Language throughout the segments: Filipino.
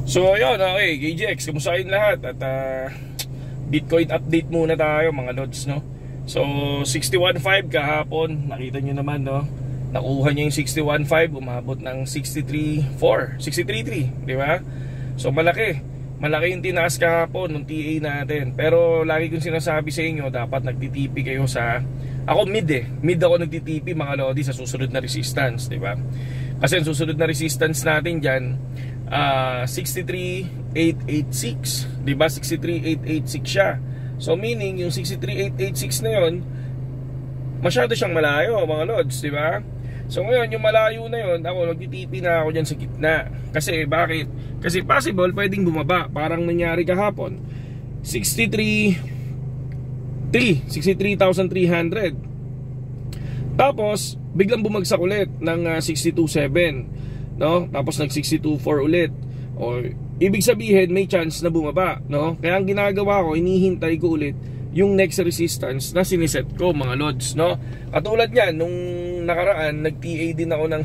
So yun, okay, KGX, kumusta kayong lahat? At Bitcoin update muna tayo mga lods, no? So 61.5 kahapon, nakita nyo naman, no? Nakuha nyo yung 61.5, umabot ng 63.4, 63.3, di ba? So malaki yung tinaas kahapon ng TA natin. Pero lagi kong sinasabi sa inyo, dapat nagtitipi kayo sa... Ako mid ako nagtitipi mga lodi sa susunod na resistance, di ba? Kasi ang susunod na resistance natin dyan 63,886, di ba? 63,886 siya. So meaning yung 63,886 na yon masyado siyang malayo mga lods, di ba? So ngayon yung malayo na yon, ako nagtitipi na ako diyan sa gitna. Kasi bakit? Kasi possible pwedeng bumaba, parang nangyari kahapon. 63,300. Tapos biglang bumagsak ulit ng 62.7, no? Tapos nag 62.4 ulit. O ibig sabihin may chance na bumaba, no? Kaya ang ginagawa ko, inihintay ko ulit yung next resistance na siniset ko mga lods, no? Katulad niyan nung nakaraan, nag-TA din ako ng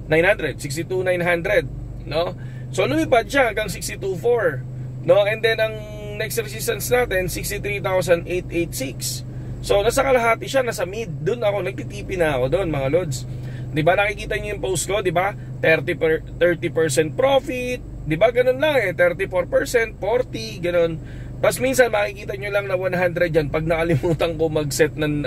62.900, 62.900, no? So lumipad siya hanggang 62.4, no? And then ang next resistance natin 63,886. So nasa kalahati siya, nasa mid. Doon ako nagtitipi na ako doon mga lods. 'Di ba nakikita niyo yung post ko, 'di ba? 30% profit, 'di ba? Ganun lang eh, 34%, 40, ganun. Tapos minsan makikita niyo lang na 100 diyan pag nakalimutan ko mag-set ng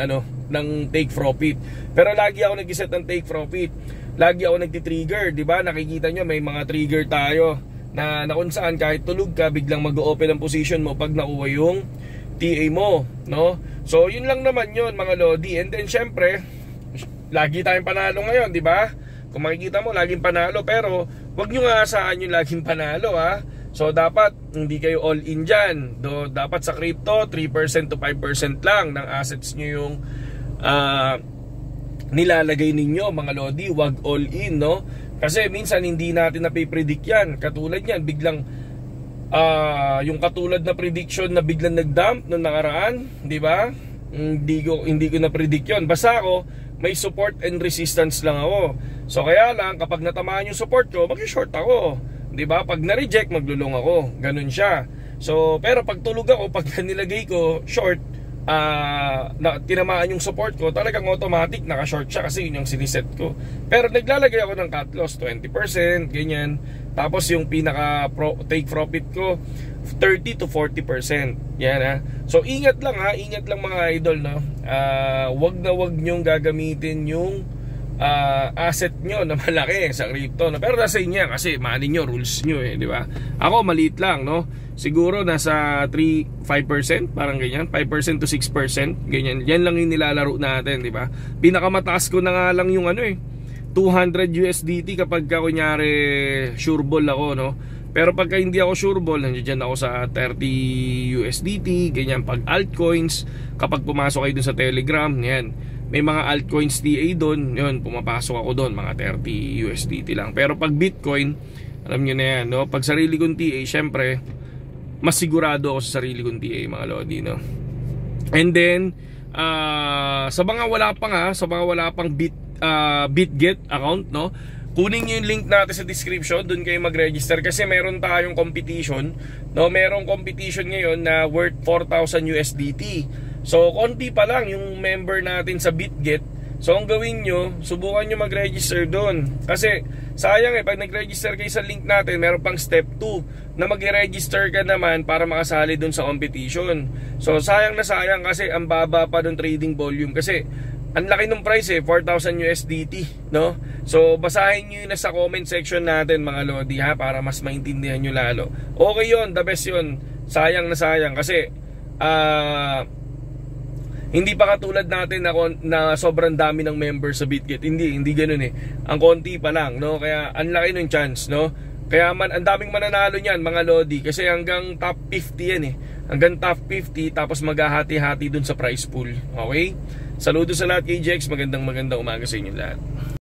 ng take profit. Pero lagi ako nag-set ng take profit. Lagi ako nagti-trigger, 'di ba? Nakikita niyo may mga trigger tayo na kung saan kahit tulog ka biglang mag-open ang position mo pag nakuha yung TA mo, no? So yun lang naman yun mga lodi. And then syempre, lagi tayong panalo ngayon, di ba? Kung makikita mo, laging panalo. Pero wag nyo nga asahan yung laging panalo, ha? So dapat hindi kayo all in dyan. Dapat sa crypto 3% to 5% lang ng assets nyo yung nilalagay ninyo mga lodi. Wag all in, no? Kasi minsan hindi natin napipredict yan. Katulad yan, biglang yung katulad na prediction na biglang nag-dump nung nakaraan, di ba? Hindi ko na predict yun. Basta ako may support and resistance lang ako. So kaya lang kapag natamaan yung support ko, mag-short ako, di ba? Pag na-reject, maglulong ako. Ganun siya. So pero pag tulog ako, pag nilagay ko short, na tinamaan yung support ko, talagang automatic naka-short siya kasi yun yung siniset ko. Pero naglalagay ako ng cut loss 20%, ganyan. Tapos yung pinaka take profit ko 30 to 40%. Yan ha. So ingat lang ha, ingat lang mga idol, no. Wag nyong gagamitin yung asset nyo na malaki sa crypto, no? Pero nasa inyo kasi money nyo, rules nyo eh, di ba? Ako maliit lang, no. Siguro nasa 5%, parang ganyan, 5% to 6%, ganyan. Yan lang yung nilalaro natin, di ba? Pinakamataas ko na nga lang yung 200 USDT kapag kunyari sure ball ako, no? Pero pagka hindi ako sure ball, nandiyan ako sa 30 USDT, ganyan. Pag altcoins, kapag pumasok kayo dun sa Telegram, yan, may mga altcoins TA doon, yun, pumapasok ako doon, mga 30 USDT lang. Pero pag Bitcoin, alam nyo na yan, no? Pag sarili kong TA, syempre, mas sigurado ako sa sarili kong TA, mga lodi, no? And then sa mga wala pang BitGet account, no, kunin nyo yung link natin sa description, dun kayo mag-register kasi meron tayong competition, no? Merong competition ngayon na worth 4,000 USDT. So konti pa lang yung member natin sa BitGet. So ang gawin nyo, subukan nyo mag-register doon. Kasi sayang pag nag-register kayo sa link natin, meron pang step 2 na mag-register ka naman para makasali doon sa competition. So sayang na sayang kasi ang baba pa ng trading volume. Kasi ang laki ng price 4,000 USDT, no? So basahin nyo yun sa comment section natin mga lodi ha, para mas maintindihan nyo lalo. Okay yun, the best yun. Sayang na sayang kasi hindi pa katulad natin na sobrang dami ng members sa BitGet. Hindi ganoon Ang konti pa lang, no? Kaya ang laki ng chance, no? Kaya ang daming mananalo niyan, mga lodi, kasi hanggang top 50 yan Hanggang top 50 tapos maghahati-hati dun sa prize pool. Okay? Saludo sa lahat, KGX. Magandang umaga sa inyo lahat.